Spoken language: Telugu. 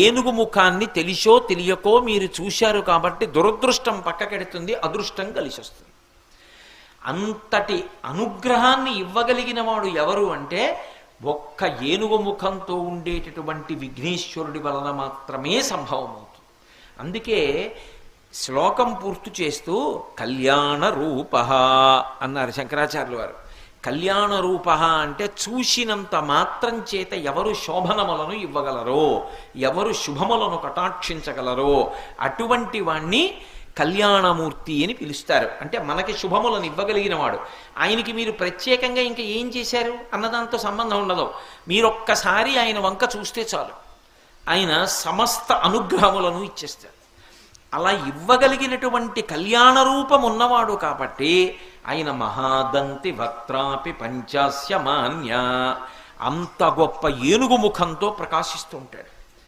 ఏనుగు ముఖాన్ని తెలిసో తెలియకో మీరు చూశారు కాబట్టి దురదృష్టం పక్కకెడుతుంది, అదృష్టం కలిసి వస్తుంది. అంతటి అనుగ్రహాన్ని ఇవ్వగలిగిన వాడు ఎవరు అంటే ఒక్క ఏనుగు ముఖంతో ఉండేటటువంటి విఘ్నేశ్వరుడి వలన మాత్రమే సంభవమవుతుంది. అందుకే శ్లోకం పూర్తి చేస్తూ కళ్యాణ రూప అన్నారు శంకరాచార్యులు వారు. కళ్యాణ రూప అంటే చూసినంత మాత్రం చేత ఎవరు శోభనములను ఇవ్వగలరో, ఎవరు శుభములను కటాక్షించగలరో అటువంటి వాణ్ణి కళ్యాణమూర్తి అని పిలుస్తారు. అంటే మనకి శుభములను ఇవ్వగలిగిన వాడు. ఆయనకి మీరు ప్రత్యేకంగా ఇంకా ఏం చేశారు అన్నదాంతో సంబంధం ఉండదు. మీరొక్కసారి ఆయన వంక చూస్తే చాలు, ఆయన సమస్త అనుగ్రహములను ఇచ్చేస్తారు. అలా ఇవ్వగలిగినటువంటి కళ్యాణ రూపం ఉన్నవాడు కాబట్టి ఆయన మహాదంతి వక్త్రాపి పంచాస్య మాన్య, అంత గొప్ప ఏనుగు ముఖంతో ప్రకాశిస్తూ ఉంటాడు.